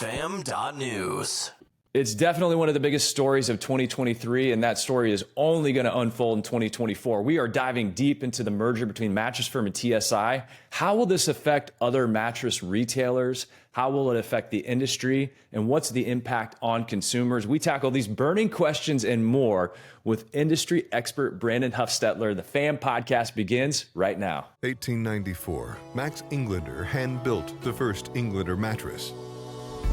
TheFam.news. It's definitely one of the biggest stories of 2023, and that story is only going to unfold in 2024. We are diving deep into the merger between Mattress Firm and TSI. How will this affect other mattress retailers? How will it affect the industry? And what's the impact on consumers? We tackle these burning questions and more with industry expert Brandon Hufstetler. The FAM podcast begins right now. 1894, Max Englander hand-built the first Englander mattress.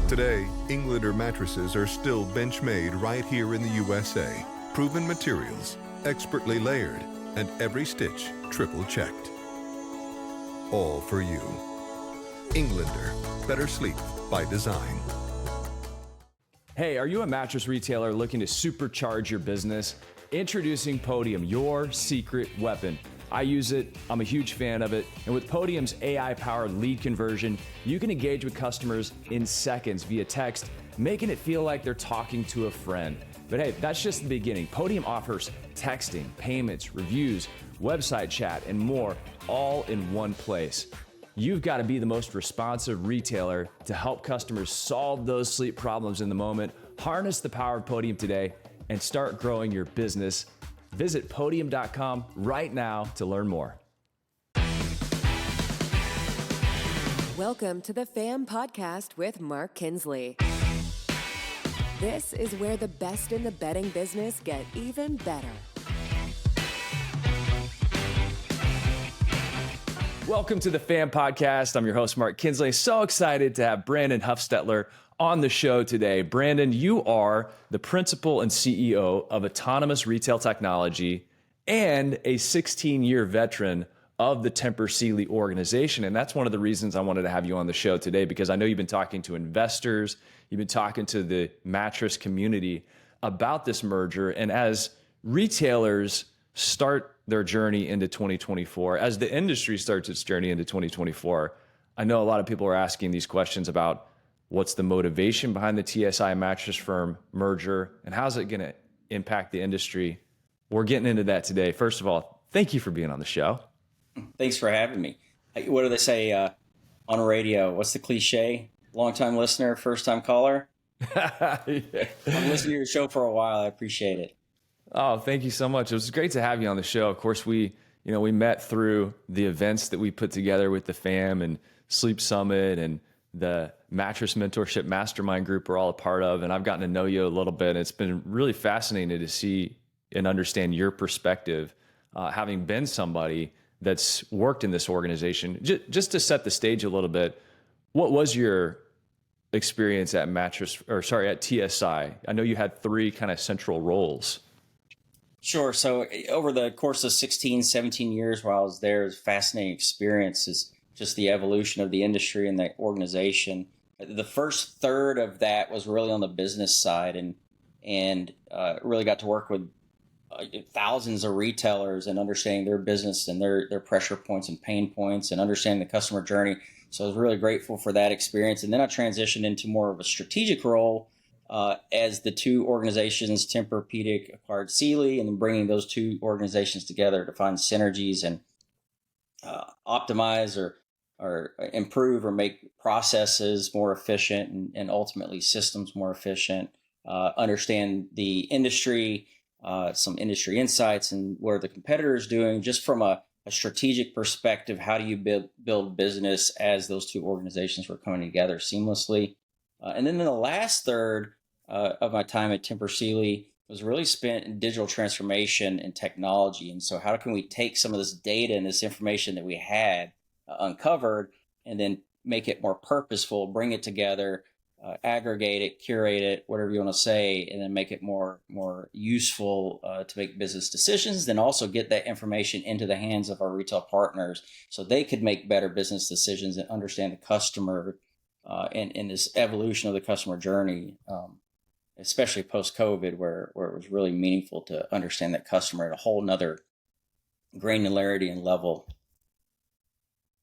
Today, Englander mattresses are still bench-made right here in the USA. Proven materials, expertly layered, and every stitch triple-checked. All for you. Englander, better sleep by design. Hey, are you a mattress retailer looking to supercharge your business? Introducing Podium, your secret weapon. I use it, I'm a huge fan of it, and with Podium's AI-powered lead conversion, you can engage with customers in seconds via text, making it feel like they're talking to a friend. But hey, that's just the beginning. Podium offers texting, payments, reviews, website chat, and more, all in one place. You've got to be the most responsive retailer to help customers solve those sleep problems in the moment. Harness the power of Podium today and start growing your business. Visit podium.com right now to learn more. Welcome to the FAM podcast with Mark Kinsley. This is where the best in the bedding business get even better. Welcome to the FAM podcast. I'm your host, Mark Kinsley. So excited to have Brandon Hufstetler on the show today. Brandon, you are the principal and CEO of Autonomous Retail Technology and a 16-year veteran of the Tempur Sealy organization. And that's one of the reasons I wanted to have you on the show today, because I know you've been talking to investors, you've been talking to the mattress community about this merger. And as retailers start their journey into 2024, as the industry starts its journey into 2024, I know a lot of people are asking these questions about what's the motivation behind the TSI Mattress Firm merger, and how's it going to impact the industry? We're getting into that today. First of all, thank you for being on the show. Thanks for having me. What do they say on radio? What's the cliche? Long-time listener, first-time caller? Yeah. I've listened to your show for a while. I appreciate it. Oh, thank you so much. It was great to have you on the show. Of course, we met through the events that we put together with the FAM and Sleep Summit and the Mattress Mentorship Mastermind group we're all a part of. And I've gotten to know you a little bit. It's been really fascinating to see and understand your perspective, having been somebody that's worked in this organization. Just to set the stage a little bit, what was your experience at TSI? I know you had three kind of central roles. Sure. So over the course of 16, 17 years while I was there, it was a fascinating experience. Is just the evolution of the industry and the organization. The first third of that was really on the business side, and really got to work with thousands of retailers and understanding their business and their pressure points and pain points and understanding the customer journey. So I was really grateful for that experience. And then I transitioned into more of a strategic role as the two organizations, Tempur-Pedic acquired Sealy, and then bringing those two organizations together to find synergies and optimize or improve or make processes more efficient and ultimately systems more efficient, understand the industry, some industry insights and what are the competitors doing, just from a strategic perspective. How do you build business as those two organizations were coming together seamlessly? And then in the last third of my time at Tempur Sealy was really spent in digital transformation and technology. And so how can we take some of this data and this information that we had uncovered and then make it more purposeful, bring it together, aggregate it, curate it, whatever you want to say, and then make it more useful to make business decisions, then also get that information into the hands of our retail partners so they could make better business decisions and understand the customer and this evolution of the customer journey, especially post-COVID, where it was really meaningful to understand that customer at a whole nother granularity and level.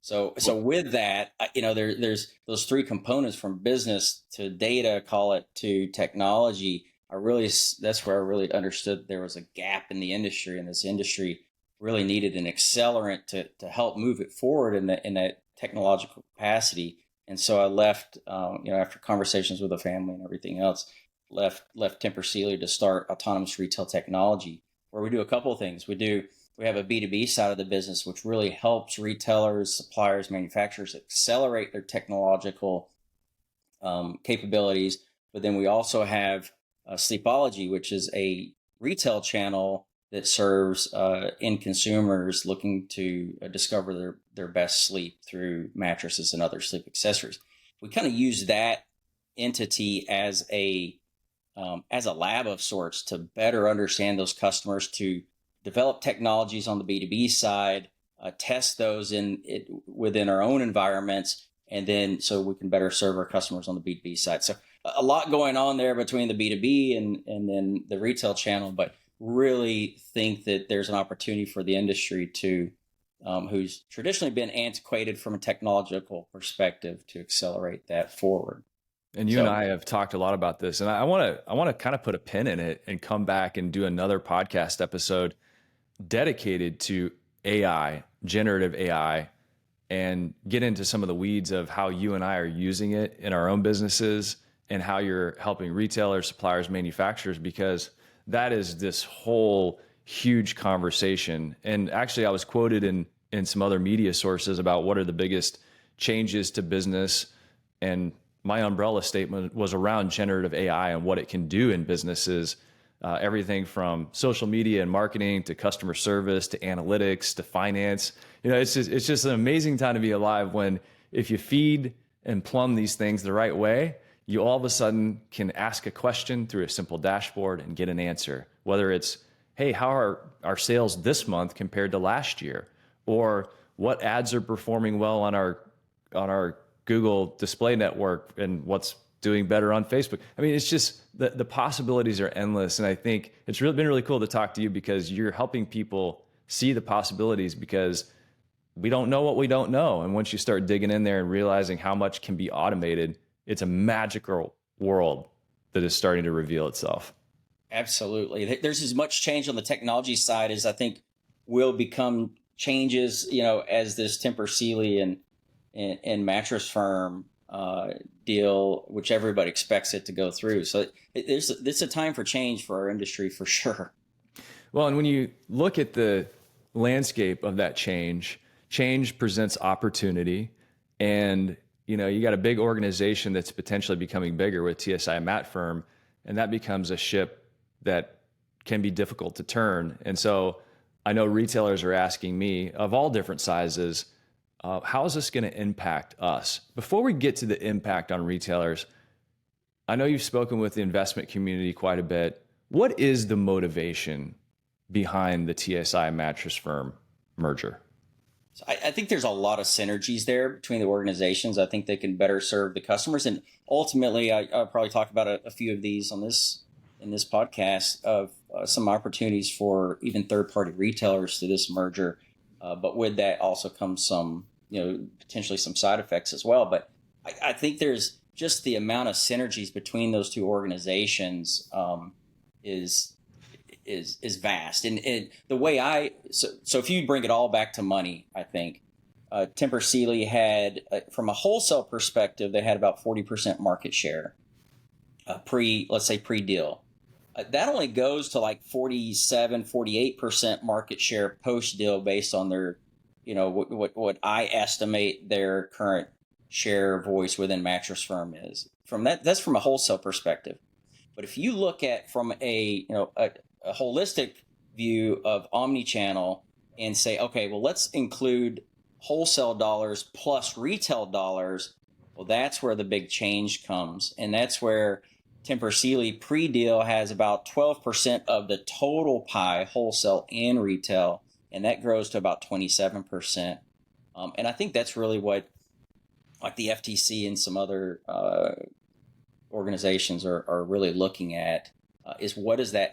So with that, there's those three components, from business to data, call it, to technology. That's where I really understood there was a gap in the industry, and this industry really needed an accelerant to help move it forward in that technological capacity. And so I left, after conversations with the family and everything else, left Tempur Sealy to start Autonomous Retail Technology, where we do a couple of things. We have a B2B side of the business, which really helps retailers, suppliers, manufacturers accelerate their technological capabilities. But then we also have Sleepology, which is a retail channel that serves end consumers looking to discover their best sleep through mattresses and other sleep accessories. We kind of use that entity as a lab of sorts to better understand those customers, to develop technologies on the B2B side, test those within our own environments, and then so we can better serve our customers on the B2B side. So a lot going on there between the B2B and then the retail channel, but really think that there's an opportunity for the industry to, who's traditionally been antiquated from a technological perspective, to accelerate that forward. And you and I have talked a lot about this, and I want to kind of put a pin in it and come back and do another podcast episode dedicated to AI, generative AI, and get into some of the weeds of how you and I are using it in our own businesses and how you're helping retailers, suppliers, manufacturers, because that is this whole huge conversation. And actually, I was quoted in some other media sources about what are the biggest changes to business, and my umbrella statement was around generative AI and what it can do in businesses. Everything from social media and marketing to customer service to analytics to finance. It's just an amazing time to be alive when, if you feed and plumb these things the right way, you all of a sudden can ask a question through a simple dashboard and get an answer. Whether it's, hey, how are our sales this month compared to last year? Or what ads are performing well on our Google display network and what's doing better on Facebook. I mean, it's just the possibilities are endless. And I think it's been really cool to talk to you, because you're helping people see the possibilities, because we don't know what we don't know. And once you start digging in there and realizing how much can be automated, it's a magical world that is starting to reveal itself. Absolutely. There's as much change on the technology side as I think will become changes, as this Tempur Sealy and Mattress Firm deal, which everybody expects it to go through. So it's a time for change for our industry, for sure. Well, and when you look at the landscape of that change presents opportunity. And you got a big organization that's potentially becoming bigger with TSI Mat Firm, and that becomes a ship that can be difficult to turn. And so I know retailers are asking me, of all different sizes, how is this going to impact us? Before we get to the impact on retailers, I know you've spoken with the investment community quite a bit. What is the motivation behind the TSI Mattress Firm merger? So I think there's a lot of synergies there between the organizations. I think they can better serve the customers. And ultimately, I'll probably talk about a few of these in this podcast, of some opportunities for even third-party retailers through this merger. But with that also comes some, potentially some side effects as well. But I think there's just the amount of synergies between those two organizations is vast. And the way so if you bring it all back to money, I think Tempur Sealy had, from a wholesale perspective, they had about 40% market share pre-deal. That only goes to like 47, 48% market share post-deal based on their, what I estimate their current share of voice within Mattress Firm is. That's from a wholesale perspective. But if you look at from a holistic view of omni-channel and say, okay, well, let's include wholesale dollars plus retail dollars, well, that's where the big change comes. And that's where Tempur Sealy pre-deal has about 12% of the total pie, wholesale and retail, and that grows to about 27%. And I think that's really what, like the FTC and some other organizations are really looking at, is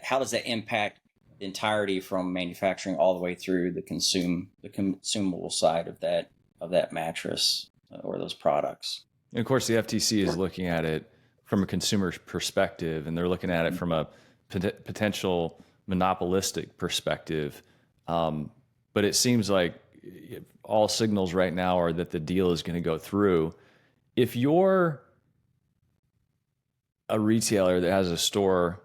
how does that impact the entirety from manufacturing all the way through the consumable side of that mattress or those products. And of course, the FTC is looking at it from a consumer perspective, and they're looking at it from a potential monopolistic perspective. But it seems like all signals right now are that the deal is going to go through. if you're a retailer that has a store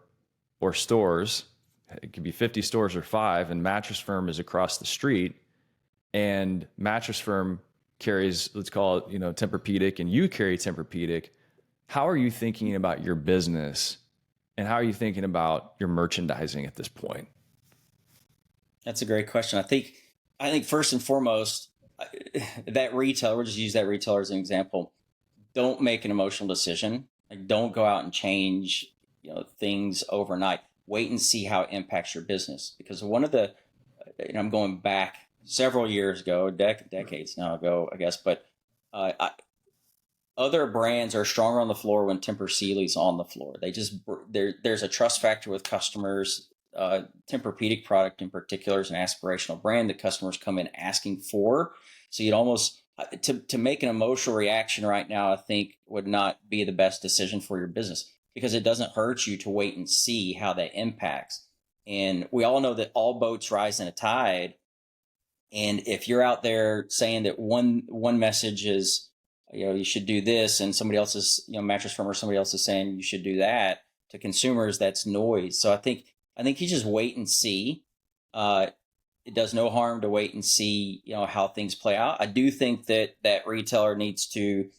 or stores, it could be 50 stores or 5, and Mattress Firm is across the street, and Mattress Firm carries, let's call it, Tempur-Pedic, and you carry Tempur-Pedic, how are you thinking about your business, and how are you thinking about your merchandising at this point? That's a great question. I think first and foremost, that retailer, we'll just use that retailer as an example. Don't make an emotional decision. Like, don't go out and change, things overnight. Wait and see how it impacts your business. Because one of the, I'm going back several years ago, decades now ago, I guess, but other brands are stronger on the floor when Tempur Sealy's on the floor. There's a trust factor with customers. Tempur-Pedic product in particular is an aspirational brand that customers come in asking for. So you'd almost, to make an emotional reaction right now, I think would not be the best decision for your business, because it doesn't hurt you to wait and see how that impacts. And we all know that all boats rise in a tide. And if you're out there saying that one message is, you should do this, and somebody else is, Mattress Firm or somebody else is saying you should do that, to consumers, that's noise. So I think you just wait and see. It does no harm to wait and see, how things play out. I do think that retailer needs to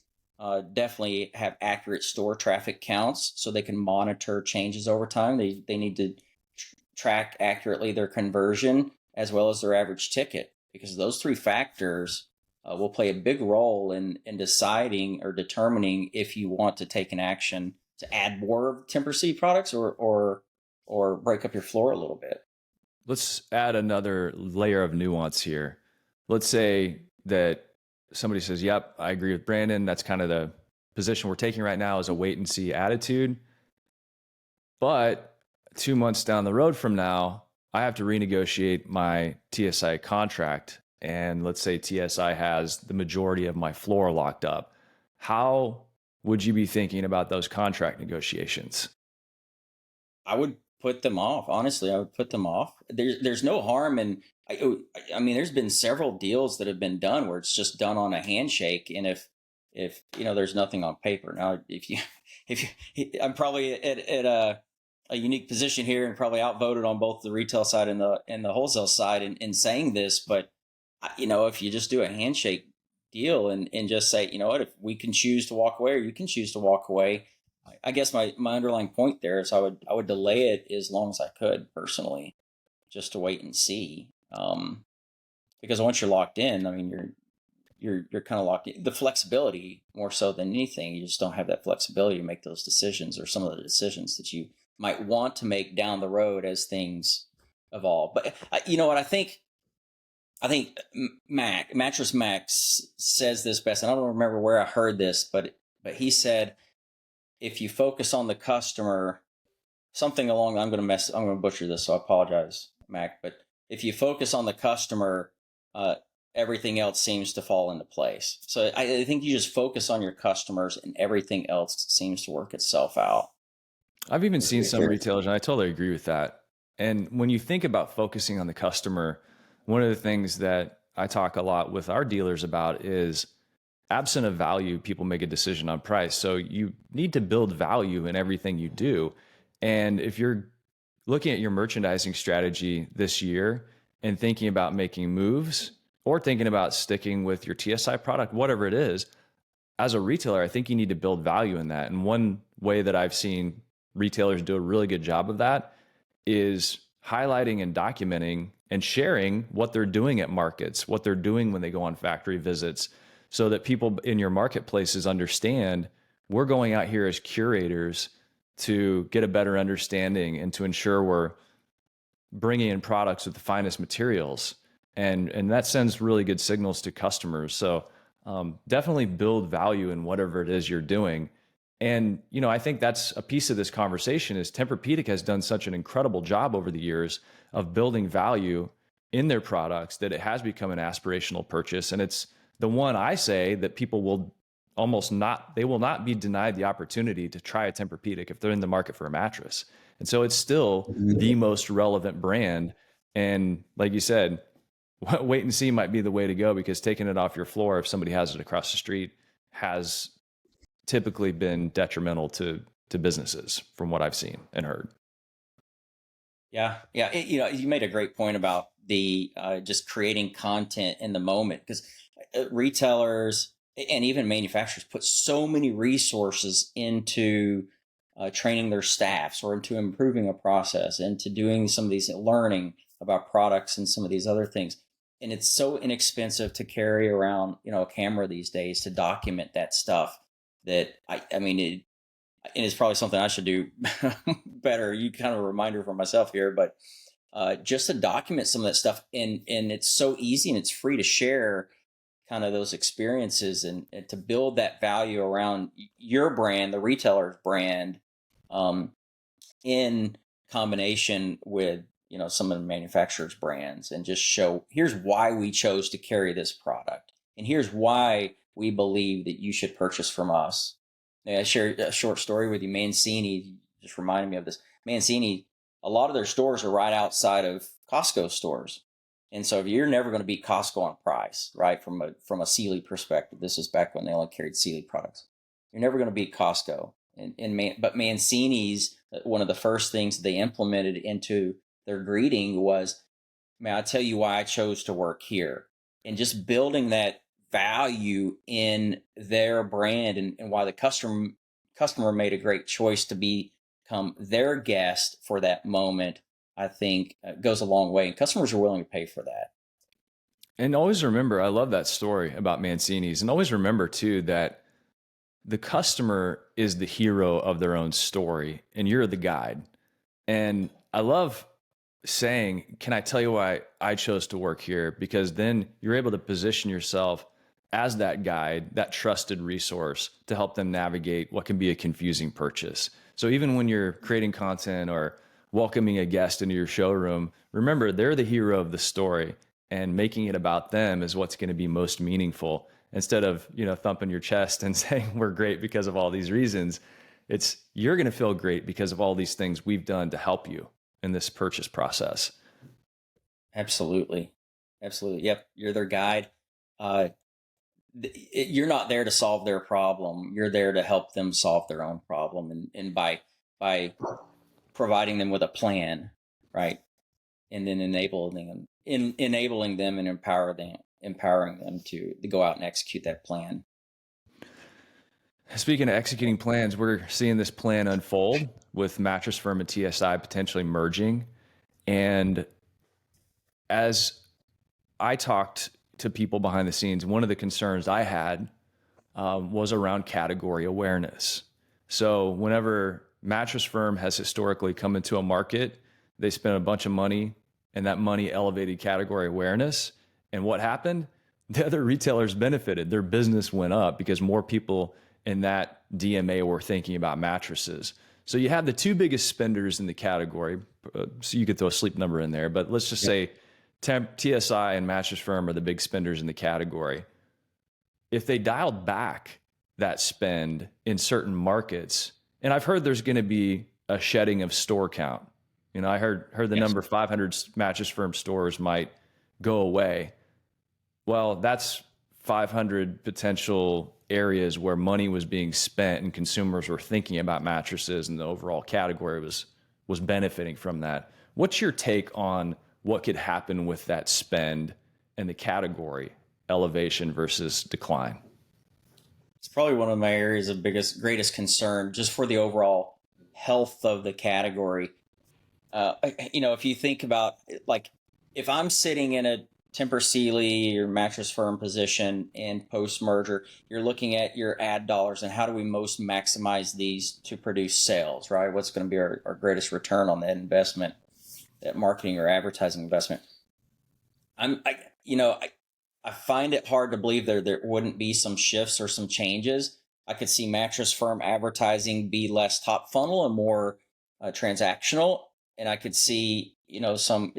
definitely have accurate store traffic counts so they can monitor changes over time. They need to track accurately their conversion as well as their average ticket, because those 3 factors will play a big role in deciding or determining if you want to take an action to add more of Tempur C products or break up your floor a little bit. Let's add another layer of nuance here. Let's say that somebody says, yep, I agree with Brandon. That's kind of the position we're taking right now, is a wait and see attitude. But 2 months down the road from now, I have to renegotiate my TSI contract. And let's say TSI has the majority of my floor locked up. How would you be thinking about those contract negotiations? I would put them off. Honestly, I would put them off. There's no harm in, I mean, there's been several deals that have been done where it's just done on a handshake. And if there's nothing on paper. Now, I'm probably at a unique position here and probably outvoted on both the retail side and the wholesale side in saying this, but if you just do a handshake deal and just say, what, if we can choose to walk away or you can choose to walk away, I guess my underlying point there is I would delay it as long as I could personally, just to wait and see. Because once you're locked in, I mean, you're kind of locked in. The flexibility more so than anything, you just don't have that flexibility to make those decisions, or some of the decisions that you might want to make down the road as things evolve. But you know what, I think Mattress Max says this best, and I don't remember where I heard this, but he said, if you focus on the customer, something along, I'm going to butcher this, so I apologize, Mac, but if you focus on the customer, everything else seems to fall into place. So I think you just focus on your customers and everything else seems to work itself out. I've even seen some retailers, and I totally agree with that. And when you think about focusing on the customer, one of the things that I talk a lot with our dealers about is, absent of value, people make a decision on price. So you need to build value in everything you do. And if you're looking at your merchandising strategy this year and thinking about making moves or thinking about sticking with your TSI product, whatever it is, as a retailer, I think you need to build value in that. And one way that I've seen retailers do a really good job of that is highlighting and documenting and sharing what they're doing at markets, what they're doing when they go on factory visits, so that people in your marketplaces understand we're going out here as curators to get a better understanding and to ensure we're bringing in products with the finest materials. And that sends really good signals to customers. So definitely build value in whatever it is you're doing. And, I think that's a piece of this conversation is Tempur-Pedic has done such an incredible job over the years of building value in their products that it has become an aspirational purchase. And it's the one I say that people will not be denied the opportunity to try a Tempur-Pedic if they're in the market for a mattress. And so it's still the most relevant brand. And like you said, wait and see might be the way to go, because taking it off your floor, if somebody has it across the street, has typically been detrimental to businesses from what I've seen and heard. Yeah. Yeah. You made a great point about the just creating content in the moment, because retailers and even manufacturers put so many resources into training their staffs, or into improving a process, into doing some of these learning about products and some of these other things. And it's so inexpensive to carry around, a camera these days to document that stuff, that I mean, and it's probably something I should do better. You kind of a reminder for myself here, but just to document some of that stuff, and it's so easy and it's free to share kind of those experiences, and to build that value around your brand, the retailer's brand, in combination with some of the manufacturer's brands, and just show, here's why we chose to carry this product, and here's why we believe that you should purchase from us. I shared a short story with you. Mancini just reminded me of this. Mancini, a lot of their stores are right outside of Costco stores. And so you're never going to beat Costco on price, right? From a Sealy perspective. This is back when they only carried Sealy products. You're never going to beat Costco. But Mancini's, one of the first things they implemented into their greeting was, may I tell you why I chose to work here? And just building that value in their brand, and why the customer made a great choice to become their guest for that moment, I think goes a long way, and customers are willing to pay for that. And always remember, I love that story about Mancini's, and always remember too that the customer is the hero of their own story and you're the guide. And I love saying, can I tell you why I chose to work here? Because then you're able to position yourself as that guide, that trusted resource to help them navigate what can be a confusing purchase. So even when you're creating content or welcoming a guest into your showroom, remember they're the hero of the story, and making it about them is what's going to be most meaningful. Instead of, thumping your chest and saying we're great because of all these reasons, it's you're going to feel great because of all these things we've done to help you in this purchase process. Absolutely. Absolutely. Yep. You're their guide. You're not there to solve their problem. You're there to help them solve their own problem. And by providing them with a plan, right? And then enabling them and empowering them to go out and execute that plan. Speaking of executing plans, we're seeing this plan unfold with Mattress Firm and TSI potentially merging. And as I talked to people behind the scenes, one of the concerns I had was around category awareness. So whenever Mattress Firm has historically come into a market, they spent a bunch of money, and that money elevated category awareness. And what happened? The other retailers benefited. Their business went up because more people in that DMA were thinking about mattresses. So you have the two biggest spenders in the category. So you could throw a Sleep Number in there, but let's just say TSI and Mattress Firm are the big spenders in the category. If they dialed back that spend in certain markets, and I've heard there's going to be a shedding of store count. I heard the number 500 Mattress Firm stores might go away. Well, that's 500 potential areas where money was being spent and consumers were thinking about mattresses, and the overall category was benefiting from that. What's your take on what could happen with that spend and the category elevation versus decline? It's probably one of my areas of greatest concern, just for the overall health of the category. If you think about, like, if I'm sitting in a Tempur Sealy or Mattress Firm position and post-merger, you're looking at your ad dollars and how do we most maximize these to produce sales, right? What's going to be our greatest return on that investment, that marketing or advertising investment? I find it hard to believe there wouldn't be some shifts or some changes. I could see Mattress Firm advertising be less top funnel and more transactional. And I could see, some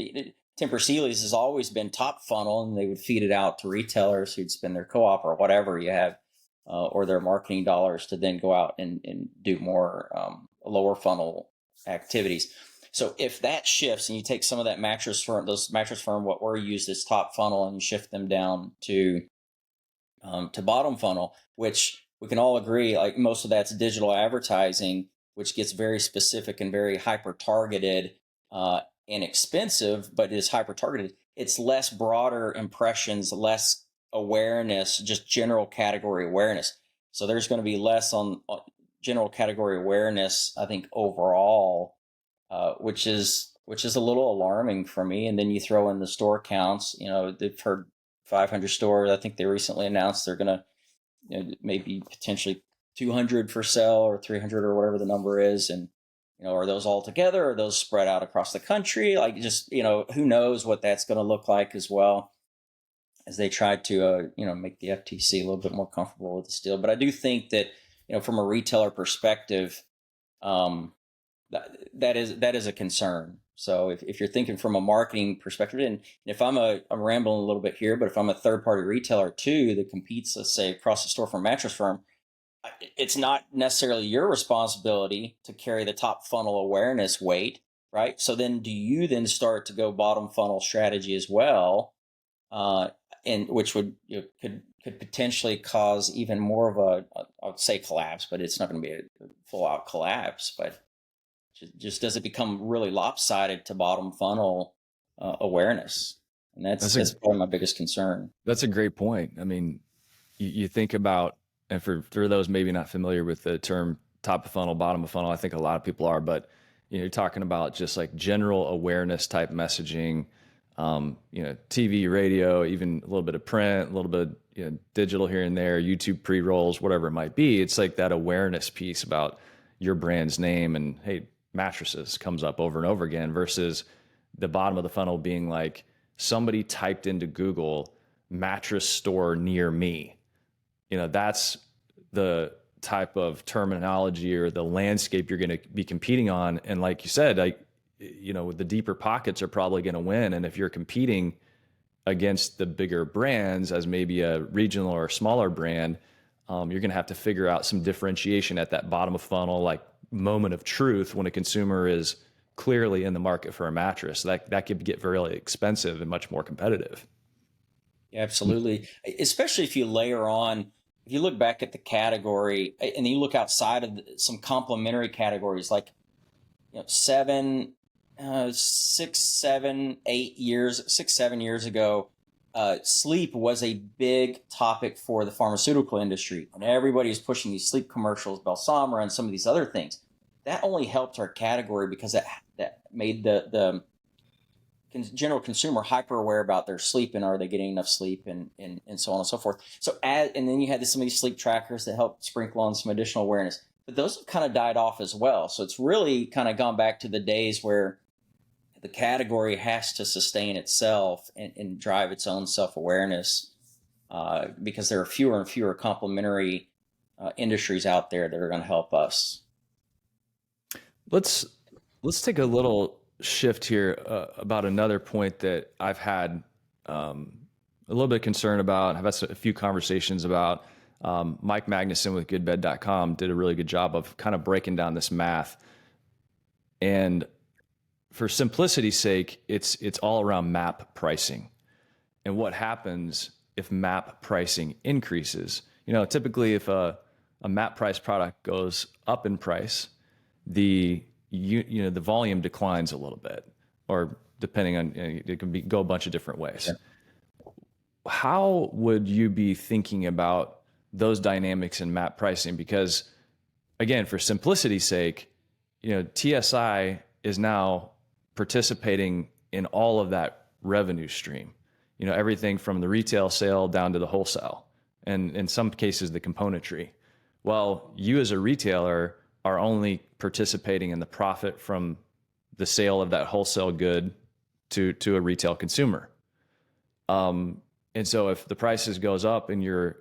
Tempur Sealy's has always been top funnel, and they would feed it out to retailers who'd spend their co-op or whatever you have, or their marketing dollars to then go out and do more lower funnel activities. So if that shifts and you take some of that those Mattress Firm, what were used as top funnel, and you shift them down to bottom funnel, which we can all agree, like most of that's digital advertising, which gets very specific and very hyper targeted and expensive, but is hyper targeted. It's less broader impressions, less awareness, just general category awareness. So there's going to be less on general category awareness, I think, overall, which is a little alarming for me. And then you throw in the store counts. They've heard 500 stores. I think they recently announced they're going to maybe potentially 200 for sale, or 300, or whatever the number is. And are those all together, or are those spread out across the country? Like, just who knows what that's going to look like as well, as they try to make the FTC a little bit more comfortable with this deal. But I do think that from a retailer perspective, that is a concern. So if you're thinking from a marketing perspective, and if I'm rambling a little bit here, but if I'm a third party retailer too that competes, let's say, across the store from Mattress Firm, it's not necessarily your responsibility to carry the top funnel awareness weight, right? So then do you then start to go bottom funnel strategy as well, and which would could potentially cause even more of I would say collapse, but it's not going to be a full out collapse, but just does it become really lopsided to bottom funnel awareness? And that's probably my biggest concern. That's a great point. I mean, you think about, and for those maybe not familiar with the term top of funnel, bottom of funnel, I think a lot of people are, but you're talking about just like general awareness type messaging, TV, radio, even a little bit of print, a little bit digital here and there, YouTube pre-rolls, whatever it might be. It's like that awareness piece about your brand's name, and hey, mattresses comes up over and over again, versus the bottom of the funnel being like somebody typed into Google mattress store near me. That's the type of terminology or the landscape you're going to be competing on. And like you said, the deeper pockets are probably going to win. And if you're competing against the bigger brands as maybe a regional or a smaller brand, you're going to have to figure out some differentiation at that bottom of funnel, like moment of truth, when a consumer is clearly in the market for a mattress. That could get very expensive and much more competitive. Yeah, absolutely. Especially if you layer on, if you look back at the category and you look outside of some complementary categories, like 7 years ago, sleep was a big topic for the pharmaceutical industry, and everybody was pushing these sleep commercials, Balsamra and some of these other things. That only helped our category because that made the general consumer hyper aware about their sleep, and are they getting enough sleep, and so on and so forth. So and then you had some of these sleep trackers that helped sprinkle on some additional awareness, but those have kind of died off as well. So it's really kind of gone back to the days where the category has to sustain itself and drive its own self-awareness, because there are fewer and fewer complementary industries out there that are going to help us. Let's take a little shift here about another point that I've had a little bit of concern about. I've had a few conversations about. Mike Magnuson with goodbed.com did a really good job of kind of breaking down this math. And for simplicity's sake, it's all around MAP pricing. And what happens if MAP pricing increases? Typically if a MAP price product goes up in price, the volume declines a little bit, or depending on, it can go a bunch of different ways. Yeah. How would you be thinking about those dynamics in MAP pricing? Because again, for simplicity's sake, TSI is now participating in all of that revenue stream, everything from the retail sale down to the wholesale, and in some cases the componentry. Well, you as a retailer are only participating in the profit from the sale of that wholesale good to a retail consumer. And so if the prices goes up and your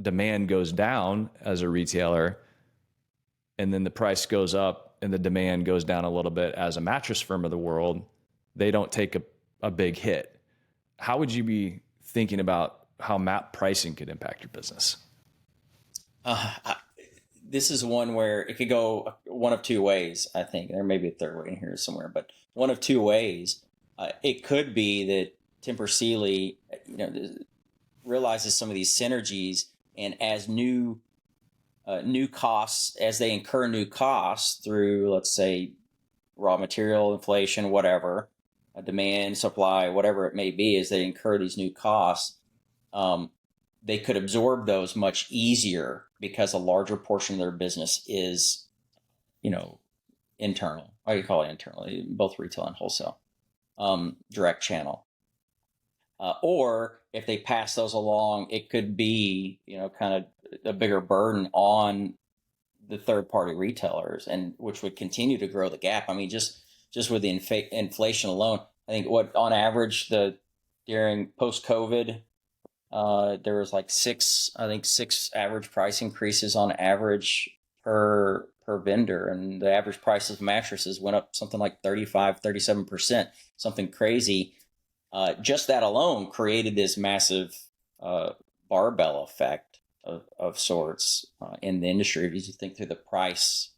demand goes down as a retailer, and then the price goes up and the demand goes down a little bit as a Mattress Firm of the world, they don't take a big hit. How would you be thinking about how MAP pricing could impact your business? This is one where it could go one of two ways, I think. There may be a third way in here somewhere, but one of two ways. It could be that Tempur Sealy, realizes some of these synergies, and as new new costs, as they incur new costs through, let's say, raw material inflation, whatever, demand, supply, whatever it may be, as they incur these new costs, they could absorb those much easier because a larger portion of their business is, internal. I could call it internal, both retail and wholesale, direct channel. Or if they pass those along, it could be, kind of a bigger burden on the third party retailers, and which would continue to grow the gap. I mean, just with the inflation alone, I think on average, during post COVID, there was like six average price increases on average per vendor, and the average price of mattresses went up something like 37%, something crazy. Just that alone created this massive barbell effect of sorts in the industry, if you think through the price,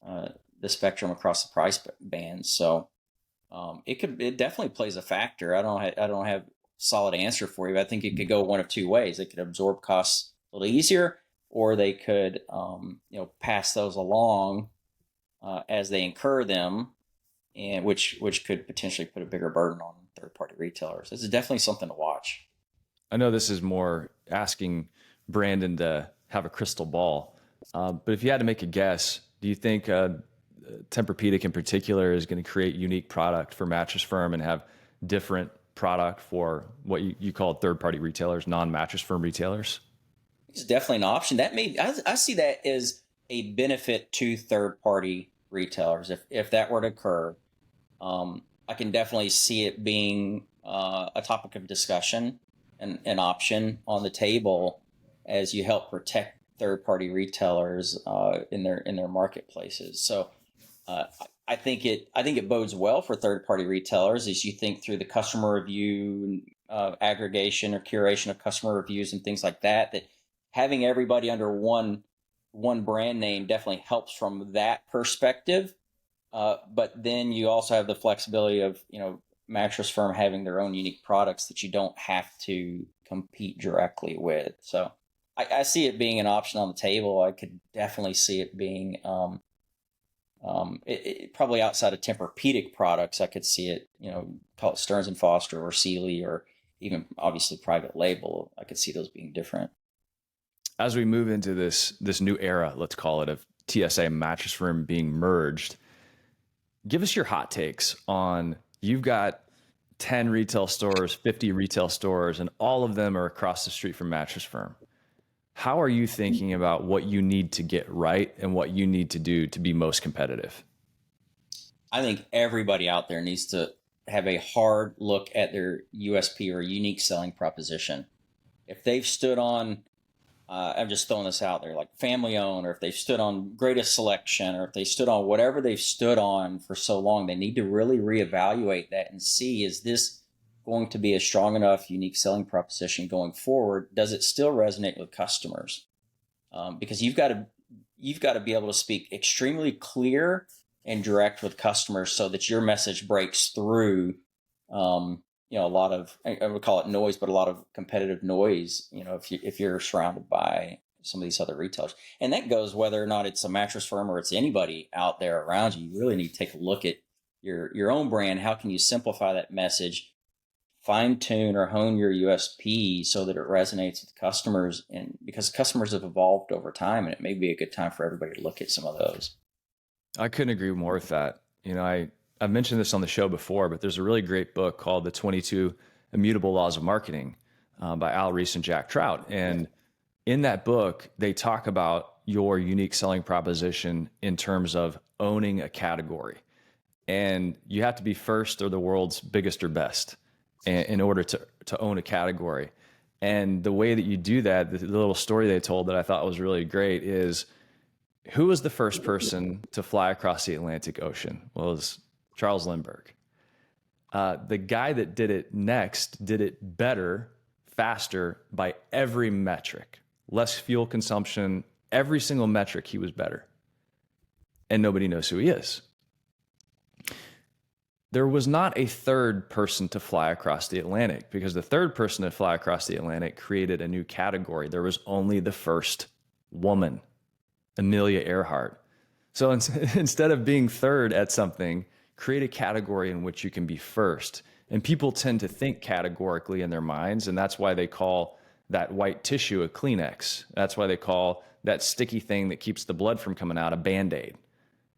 the spectrum across the price bands. So it definitely plays a factor. I don't have a solid answer for you, but I think it could go one of two ways. They could absorb costs a little easier, or they could pass those along as they incur them, and which could potentially put a bigger burden on third party retailers. This is definitely something to watch. I know this is more asking Brandon to have a crystal ball, but if you had to make a guess, do you think Tempur-Pedic in particular is going to create unique product for Mattress Firm and have different product for what you call third-party retailers, non-Mattress Firm retailers? It's definitely an option. I see that as a benefit to third-party retailers. If that were to occur, I can definitely see it being a topic of discussion and an option on the table as you help protect third-party retailers in their marketplaces. So I think it bodes well for third-party retailers as you think through the customer review, aggregation or curation of customer reviews and things like that. That having everybody under one brand name definitely helps from that perspective. But then you also have the flexibility of Mattress Firm having their own unique products that you don't have to compete directly with. So I see it being an option on the table. I could definitely see it being probably outside of Tempur-Pedic products. I could see it, call it Stearns and Foster or Sealy, or even obviously private label. I could see those being different. As we move into this new era, let's call it, of TSI and Mattress Firm being merged, give us your hot takes on, you've got 10 retail stores, 50 retail stores, and all of them are across the street from Mattress Firm. How are you thinking about what you need to get right and what you need to do to be most competitive? I think everybody out there needs to have a hard look at their USP or unique selling proposition. If they've stood on, I'm just throwing this out there, like family owned, or if they've stood on greatest selection, or if they stood on whatever they've stood on for so long, they need to really reevaluate that and see, is this going to be a strong enough unique selling proposition going forward? Does it still resonate with customers? Because you've got to be able to speak extremely clear and direct with customers so that your message breaks through a lot of, I would call it noise, but a lot of competitive noise, if you're surrounded by some of these other retailers. And that goes whether or not it's a Mattress Firm or it's anybody out there around you. You really need to take a look at your own brand. How can you simplify that message, fine tune or hone your USP so that it resonates with customers? And because customers have evolved over time, and it may be a good time for everybody to look at some of those. I couldn't agree more with that. I've mentioned this on the show before, but there's a really great book called The 22 Immutable Laws of Marketing by Al Ries and Jack Trout. And in that book, they talk about your unique selling proposition in terms of owning a category. And you have to be first or the world's biggest or best in order to own a category. And the way that you do that, the little story they told that I thought was really great is, who was the first person to fly across the Atlantic Ocean? Well, it was Charles Lindbergh. The guy that did it next did it better, faster by every metric. Less fuel consumption, every single metric he was better. And nobody knows who he is. There was not a third person to fly across the Atlantic, because the third person to fly across the Atlantic created a new category. There was only the first woman. Amelia Earhart. So instead of being third at something, create a category in which you can be first. And people tend to think categorically in their minds, and that's why they call that white tissue a Kleenex. That's why they call that sticky thing that keeps the blood from coming out a Band-Aid,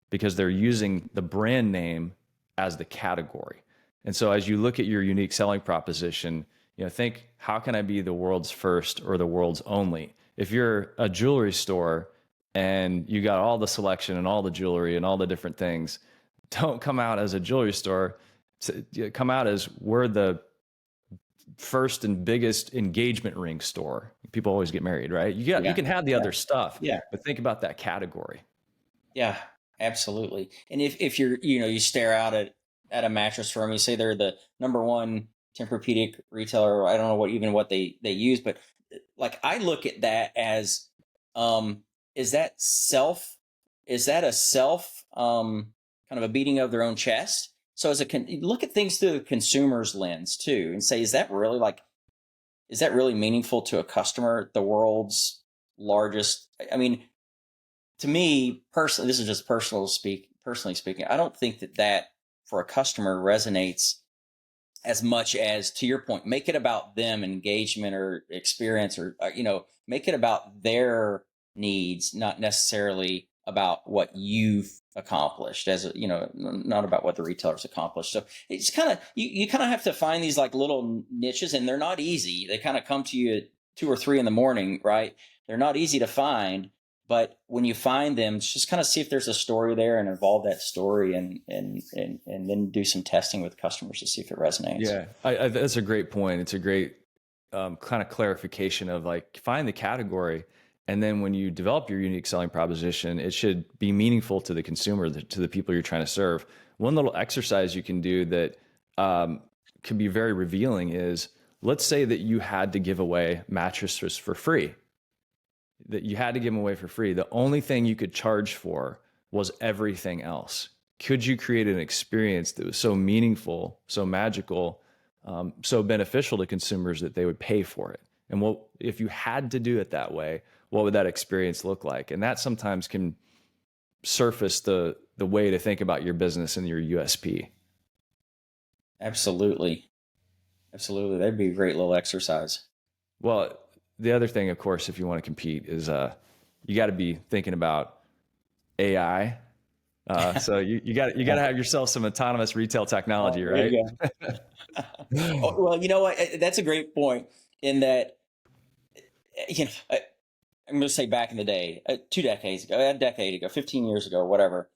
because they're using the brand name as the category. And so as you look at your unique selling proposition, think, how can I be the world's first or the world's only? If you're a jewelry store and you got all the selection and all the jewelry and all the different things, don't come out as a jewelry store. Come out as, we're the first and biggest engagement ring store. People always get married, right? You can have the other stuff, but think about that category. Yeah, absolutely. And if you're, you stare out at a Mattress Firm, you say they're the number one Tempur-Pedic retailer. I don't know what they use, but like, I look at that as, is that a self kind of a beating of their own chest? So look at things through the consumer's lens too, and say, is that really meaningful to a customer? The world's largest. I mean, to me personally, this is just personally speaking, I don't think that for a customer resonates as much as, to your point, make it about them, engagement or experience, or make it about their needs, not necessarily about what you've accomplished, not about what the retailer's accomplished. So it's kind of, you kind of have to find these like little niches, and they're not easy. They kind of come to you at 2 or 3 in the morning, right? They're not easy to find, but when you find them, just kind of see if there's a story there and involve that story, and then do some testing with customers to see if it resonates. Yeah, that's a great point. It's a great kind of clarification of, like, find the category. And then when you develop your unique selling proposition, it should be meaningful to the consumer, to the people you're trying to serve. One little exercise you can do that can be very revealing is, let's say that you had to give away mattresses for free. That you had to give them away for free. The only thing you could charge for was everything else. Could you create an experience that was so meaningful, so magical, so beneficial to consumers that they would pay for it? And if you had to do it that way, what would that experience look like? And that sometimes can surface the way to think about your business and your USP. Absolutely. That'd be a great little exercise. Well, the other thing, of course, if you want to compete, is you got to be thinking about AI. So you got to have yourself some autonomous retail technology, right? Well, you know what? That's a great point. In that, I'm going to say back in the day, 2 decades ago, a decade ago, 15 years ago, whatever,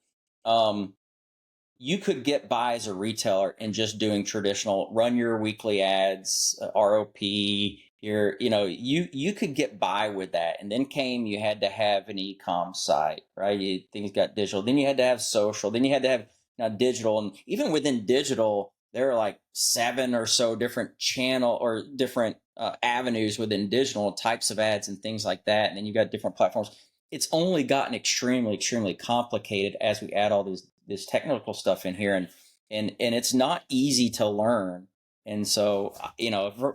you could get by as a retailer in just doing traditional run your weekly ads, ROP. You could get by with that. And then you had to have an e-com site, right? Things got digital. Then you had to have social. Then you had to have now digital. And even within digital, there are like 7 or so different channel or different avenues within digital, types of ads and things like that. And then you got different platforms. It's only gotten extremely, extremely complicated as we add all this technical stuff in here. And it's not easy to learn. And so,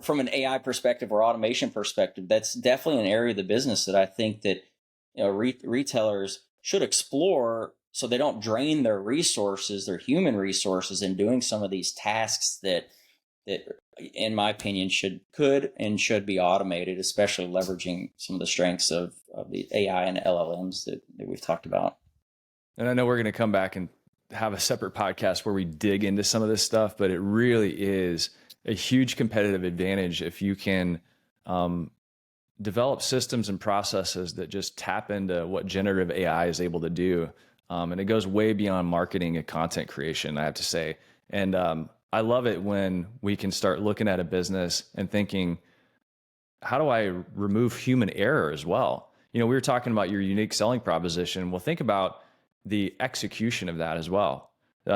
from an AI perspective or automation perspective, that's definitely an area of the business that I think that, retailers should explore, so they don't drain their resources, their human resources, in doing some of these tasks that in my opinion should be automated, especially leveraging some of the strengths of the AI and LLMs that we've talked about. And I know we're going to come back and have a separate podcast where we dig into some of this stuff, but it really is a huge competitive advantage if you can develop systems and processes that just tap into what generative AI is able to do. And it goes way beyond marketing and content creation, I have to say. And I love it when we can start looking at a business and thinking, how do I remove human error as well? We were talking about your unique selling proposition. Well, think about the execution of that as well.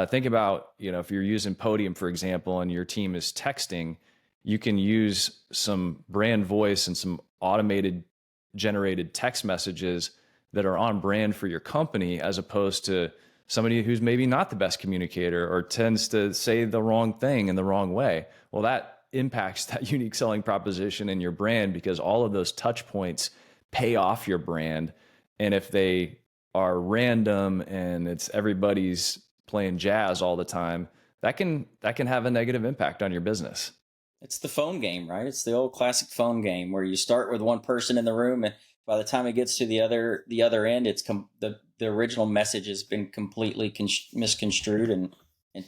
Think about, if you're using Podium, for example, and your team is texting, you can use some brand voice and some automated generated text messages that are on brand for your company, as opposed to somebody who's maybe not the best communicator or tends to say the wrong thing in the wrong way. Well, that impacts that unique selling proposition and your brand, because all of those touch points pay off your brand. And if they are random and it's everybody's playing jazz all the time, that can have a negative impact on your business. It's the phone game, right? It's the old classic phone game where you start with one person in the room, and by the time it gets to the other end, it's the original message has been completely misconstrued and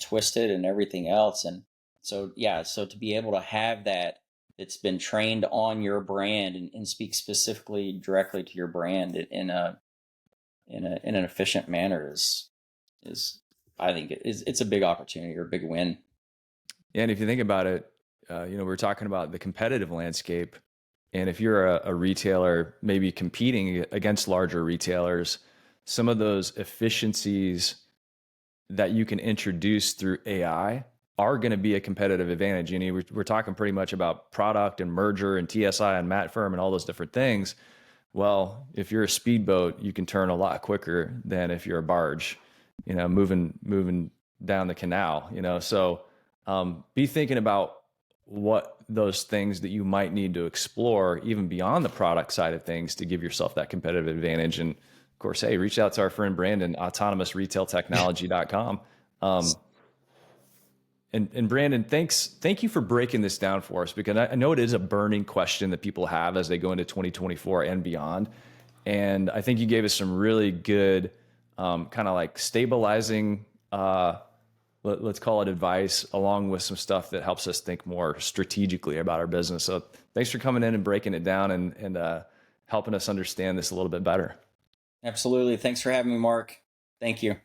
twisted and everything else. And so so to be able to have that, it's been trained on your brand and speak specifically directly to your brand in an efficient manner is I think it's a big opportunity or a big win. Yeah, and if you think about it, we're talking about the competitive landscape. And if you're a retailer, maybe competing against larger retailers, some of those efficiencies that you can introduce through AI are going to be a competitive advantage. We're talking pretty much about product and merger and TSI and Mattress Firm and all those different things. Well, if you're a speedboat, you can turn a lot quicker than if you're a barge, moving down the canal. So be thinking about what those things that you might need to explore, even beyond the product side of things, to give yourself that competitive advantage. And of course, hey, reach out to our friend Brandon, autonomousretailtechnology.com. And Brandon, thank you for breaking this down for us, because I know it is a burning question that people have as they go into 2024 and beyond. And I think you gave us some really good kind of like stabilizing, let's call it advice, along with some stuff that helps us think more strategically about our business. So thanks for coming in and breaking it down and helping us understand this a little bit better. Absolutely. Thanks for having me, Mark. Thank you.